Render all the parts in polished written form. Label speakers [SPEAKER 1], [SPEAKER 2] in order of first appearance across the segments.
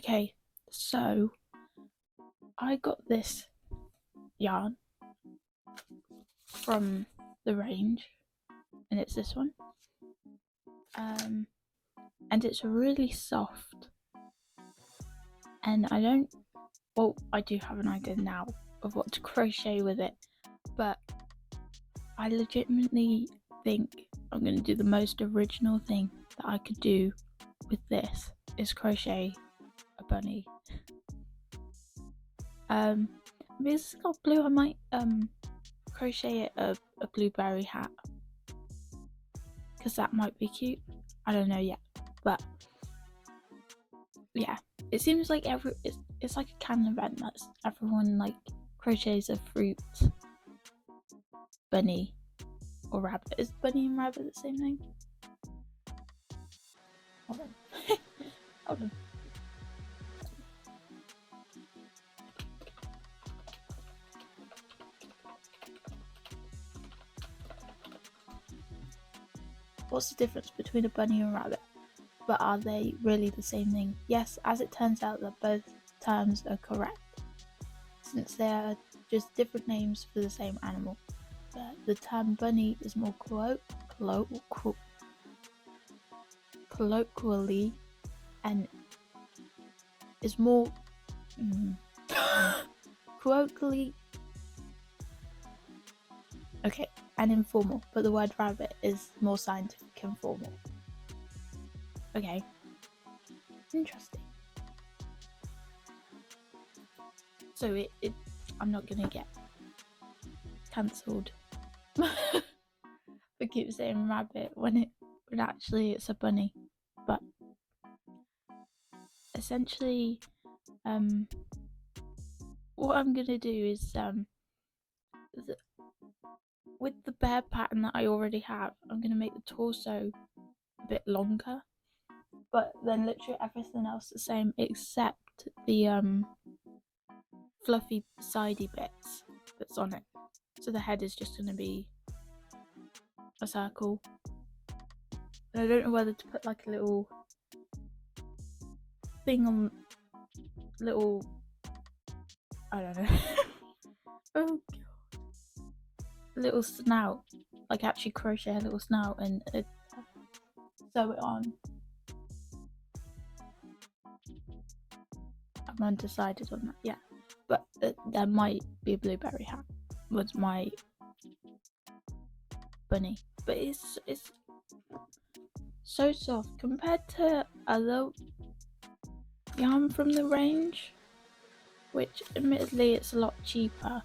[SPEAKER 1] Okay, so I got this yarn from the range, and it's this one. And it's really soft. And I do have an idea now of what to crochet with it, but I legitimately think I'm going to do the most original thing that I could do with this is crochet a bunny. Because it's got blue, I might crochet it a blueberry hat, because that might be cute. I don't know yet, but yeah, it seems like it's like a canon event that everyone like crochets a fruit bunny or rabbit. Is bunny and rabbit the same thing? Hold on. Hold on. What's the difference between a bunny and a rabbit? But are they really the same thing? Yes, as it turns out that both terms are correct, since they are just different names for the same animal. But the term bunny is more colloquially and is more colloquially okay and informal, but the word rabbit is more scientific and formal. Okay, interesting. So it I'm not gonna get cancelled for keep saying rabbit when actually it's a bunny. But essentially, what I'm gonna do is with the bear pattern that I already have, I'm gonna make the torso a bit longer, but then literally everything else the same except the fluffy sidey bits that's on it. So the head is just gonna be a circle. And I don't know whether to put like a little thing on little, I don't know. Oh god. Little snout, like actually crochet a little snout and sew it on. I'm undecided on that, yeah. But there might be a blueberry hat with my bunny. But it's so soft compared to other yarn from the range, which admittedly it's a lot cheaper,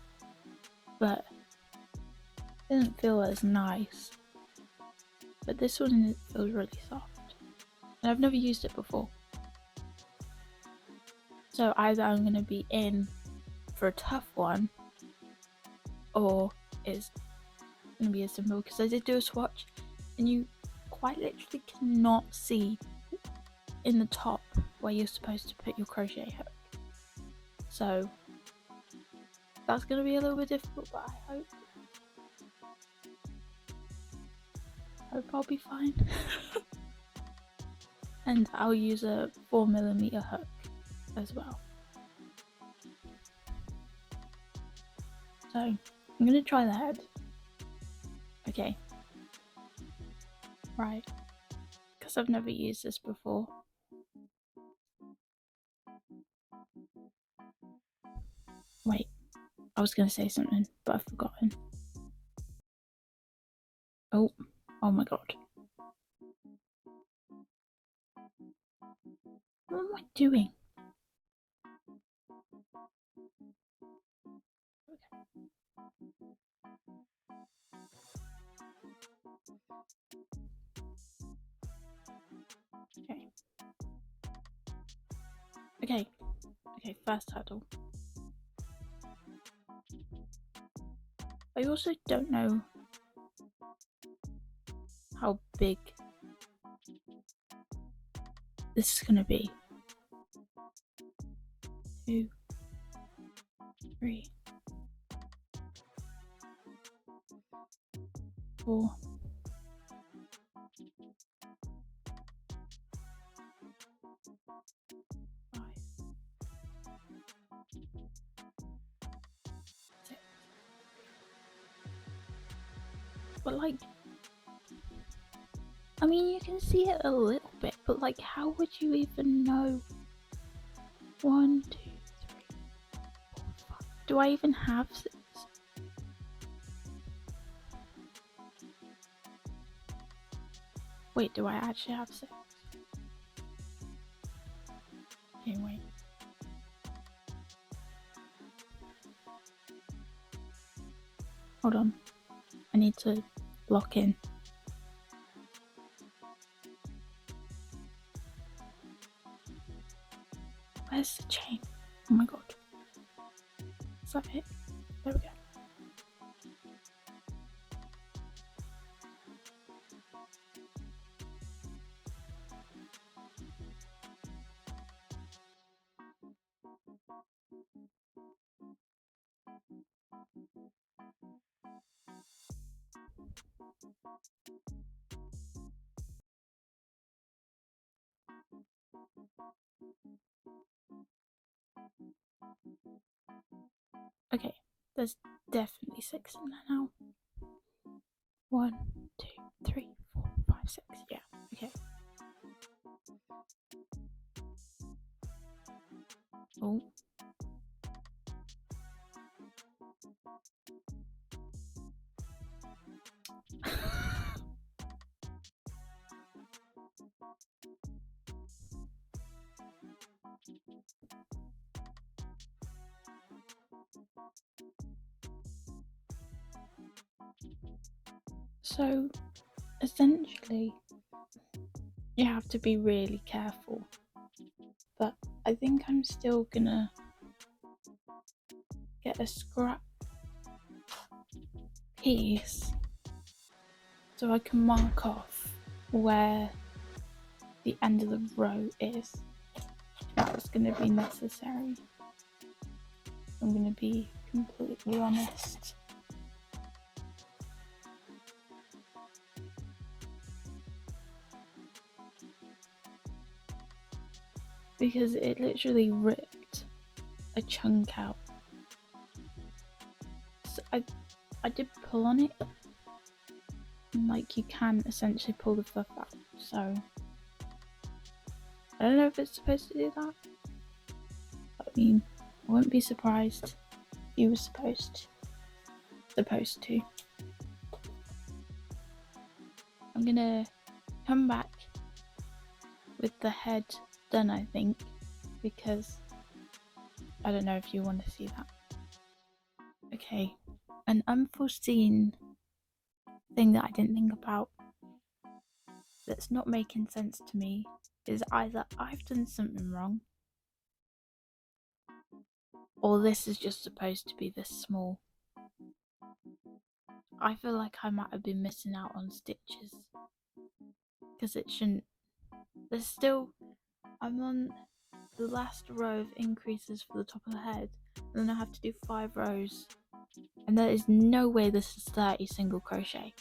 [SPEAKER 1] but it doesn't feel as nice. But this one feels really soft, and I've never used it before. So either I'm going to be in for a tough one, or it's going to be a simple, because I did do a swatch and you quite literally cannot see in the top where you're supposed to put your crochet hook. So that's going to be a little bit difficult, but I hope I'll be fine. And I'll use a 4mm hook as well. So I'm going to try the head. Okay. Right. Because I've never used this before. Wait. I was going to say something, but I've forgotten. Oh my god. What am I doing? Okay, first hurdle. I also don't know how big this is going to be. 2, 3, 4. but like, I mean, you can see it a little bit, but like, how would you even know? 1, 2, 3, 4, 5. Do I even have 6? Wait, do I actually have 6? Okay, wait. Hold on. I need to lock in. Where's the chain? Oh my god. Is that it? There we go. Okay, there's definitely 6 in there now. 1, 2, 3, 4, 5, 6. Yeah, okay. Oh. So, essentially, you have to be really careful. But I think I'm still gonna get a scrap piece so I can mark off where the end of the row is. That's gonna be necessary. I'm gonna be completely honest. Because it literally ripped a chunk out. So I did pull on it, and like you can essentially pull the fluff out. So I don't know if it's supposed to do that. But, I mean, I wouldn't be surprised if you were supposed to. I'm gonna come back with the head done, I think, because I don't know if you want to see that. Okay, an unforeseen thing that I didn't think about that's not making sense to me is either I've done something wrong or this is just supposed to be this small. I feel like I might have been missing out on stitches because it shouldn't. There's still, I'm on the last row of increases for the top of the head, and then I have to do 5 rows, and there is no way this is 30 single crochet.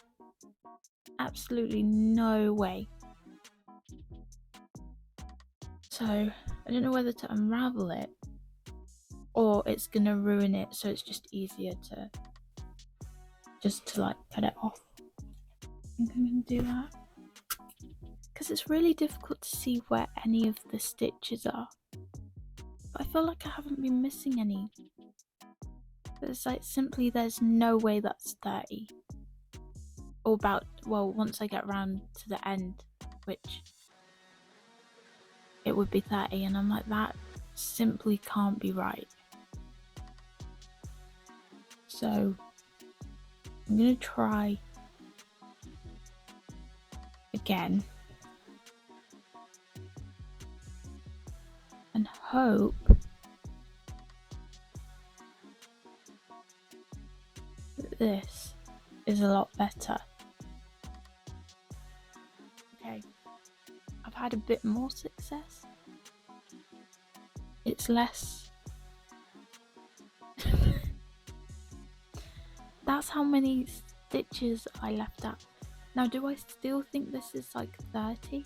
[SPEAKER 1] Absolutely no way. So I don't know whether to unravel it or it's gonna ruin it, so it's just easier to like cut it off. I think I'm gonna do that because it's really difficult to see where any of the stitches are, but I feel like I haven't been missing any. But it's like simply there's no way that's 30, or about, well, once I get round to the end, which it would be 30, and I'm like, that simply can't be right. So I'm gonna try again and hope that this is a lot better. Okay, I've had a bit more success. It's less. That's how many stitches I left out. Now, do I still think this is like 30?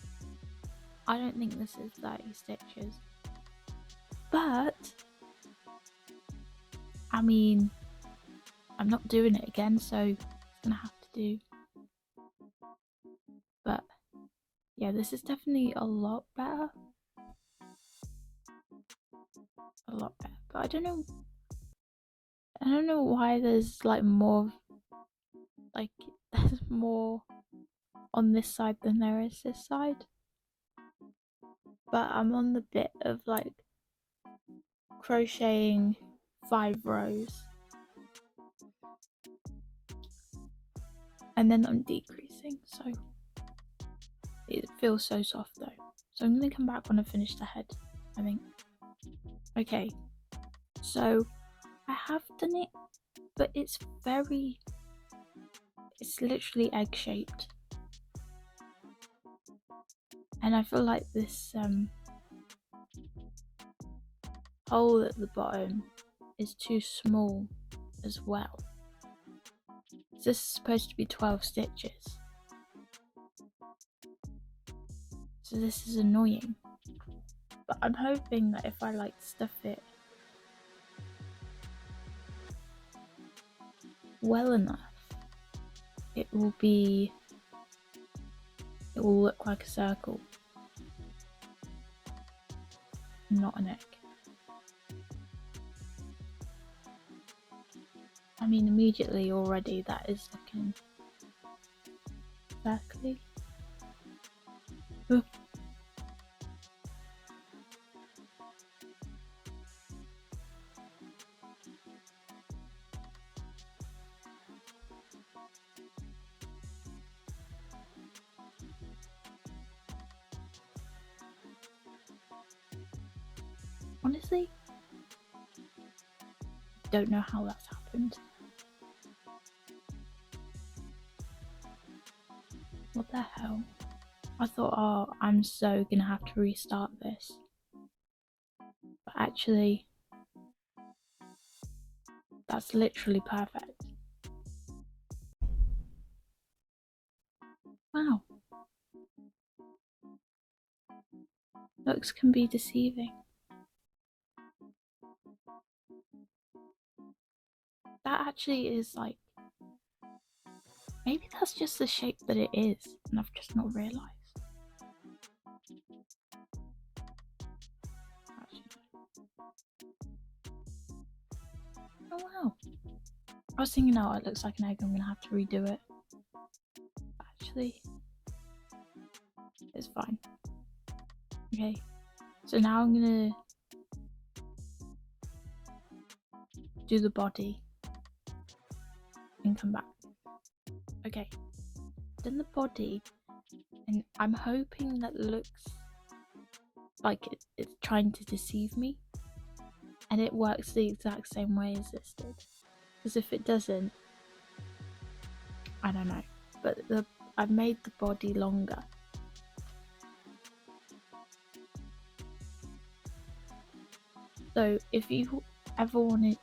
[SPEAKER 1] I don't think this is 30 stitches. But, I mean, I'm not doing it again, so it's gonna have to do Yeah, this is definitely a lot better. But I don't know why there's like more, like there's more on this side than there is this side. But I'm on the bit of like crocheting 5 rows. And then I'm decreasing, so it feels so soft though. So I'm gonna come back when I finish the head, I think. Okay, so I have done it, but it's literally egg shaped. And I feel like this hole at the bottom is too small as well. This is supposed to be 12 stitches. So this is annoying. But I'm hoping that if I like stuff it well enough, it will look like a circle, not an egg. I mean, immediately already that is looking circly. Honestly, don't know how that's happened. What the hell? I thought, oh, I'm so gonna have to restart this. But actually, that's literally perfect. Wow. Looks can be deceiving. That actually is like, maybe that's just the shape that it is, and I've just not realised. Oh wow. I was thinking, oh, it looks like an egg, I'm gonna have to redo it. Actually, it's fine. Okay, so now I'm gonna do the body and come back. Okay, done the body, and I'm hoping that looks like it's trying to deceive me, and it works the exact same way as this did. Because if it doesn't, I don't know. But I've made the body longer. So if you ever want to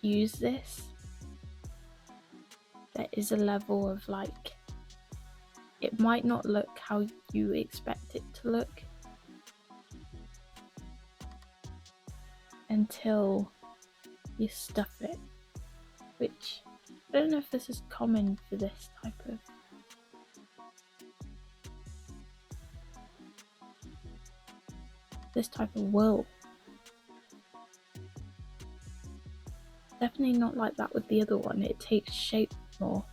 [SPEAKER 1] use this, there is a level of like, it might not look how you expect it to look until you stuff it, which I don't know if this is common for this type of wool. Definitely not like that with the other one, it takes shape more.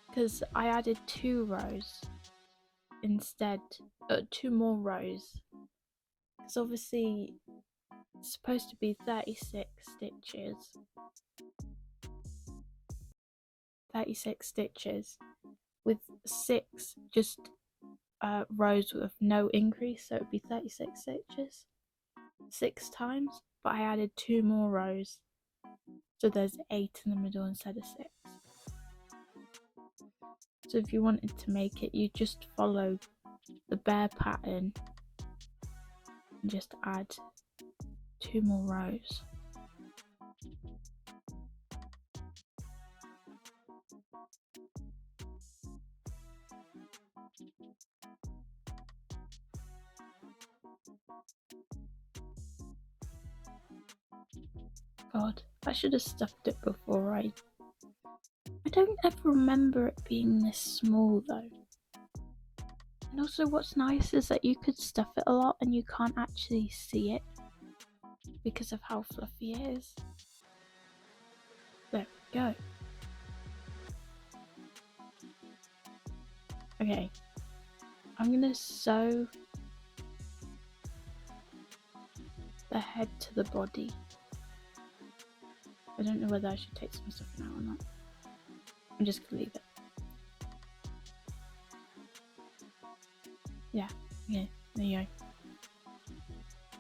[SPEAKER 1] Because I added 2 rows instead, 2 more rows. Because obviously it's supposed to be 36 stitches. 36 stitches with 6 just rows with no increase, so it would be 36 stitches 6 times, but I added 2 more rows, so there's 8 in the middle instead of 6. So if you wanted to make it, you just follow the bare pattern and just add 2 more rows. God, I should have stuffed it before I I don't ever remember it being this small though. And also what's nice is that you could stuff it a lot and you can't actually see it because of how fluffy it is. There we go. Okay, I'm gonna sew the head to the body. I don't know whether I should take some stuff now or not. I'm just gonna leave it. Yeah, there you go.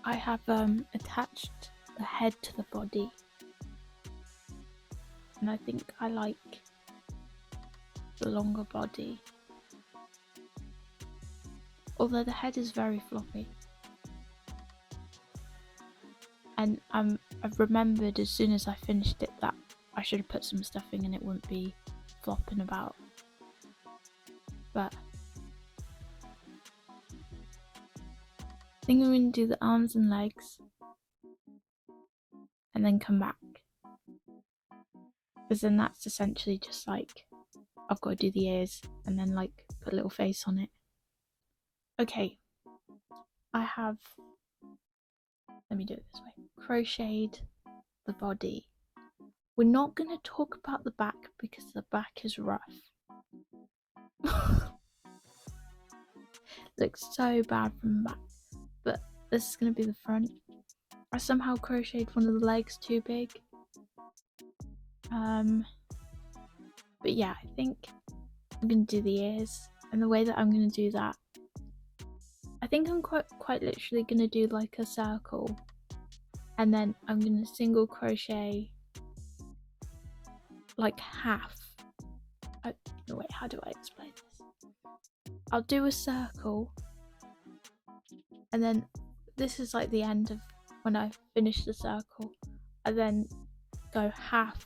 [SPEAKER 1] I have attached the head to the body, and I think I like the longer body. Although the head is very floppy. And I've remembered as soon as I finished it that I should have put some stuffing and it wouldn't be flopping about. But I think I'm going to do the arms and legs and then come back. Because then that's essentially just like, I've got to do the ears and then like put a little face on it. Okay, I have, let me do it this way, crocheted the body. We're not going to talk about the back because the back is rough. Looks so bad from the back, but this is going to be the front. I somehow crocheted one of the legs too big. But yeah, I think I'm going to do the ears, and the way that I'm going to do that, I think I'm quite literally going to do like a circle, and then I'm going to single crochet like half. No, wait, how do I explain this? I'll do a circle, and then this is like the end of when I finish the circle. I then go half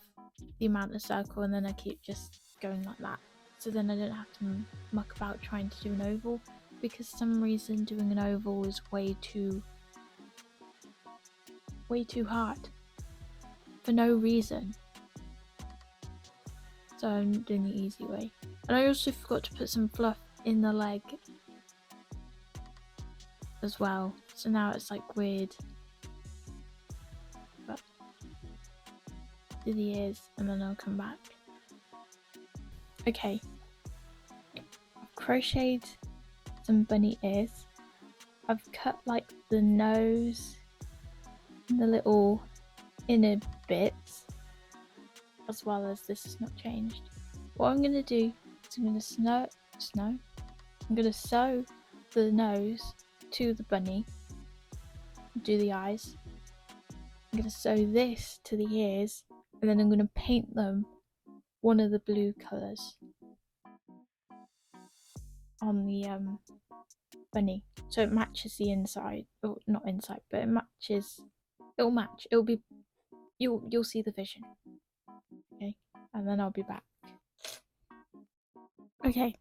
[SPEAKER 1] the amount of circle, and then I keep just going like that. So then I don't have to muck about trying to do an oval, because for some reason doing an oval is way too hard for no reason. So I'm doing the easy way. And I also forgot to put some fluff in the leg as well, so now it's like weird. But do the ears and then I'll come back. Okay, I've crocheted some bunny ears. I've cut like the nose and the little inner bits, as well as this is not changed. What I'm going to do is I'm going to sew the nose to the bunny, do the eyes. I'm going to sew this to the ears, and then I'm going to paint them one of the blue colours on the bunny, so it matches the inside, or not inside, but it matches. It'll match. It'll be. You'll see the vision. Okay, and then I'll be back. Okay,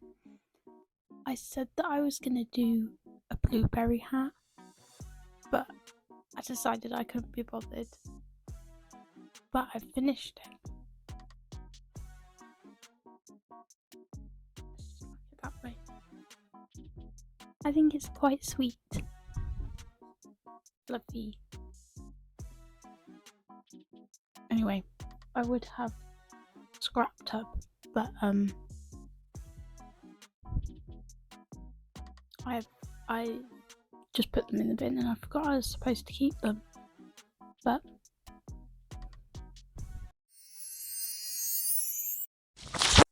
[SPEAKER 1] I said that I was gonna do a blueberry hat, but I decided I couldn't be bothered. But I finished it. Let's just mark it that way. I think it's quite sweet. Fluffy. Anyway, I would have scrap tub, but I just put them in the bin and I forgot I was supposed to keep them. But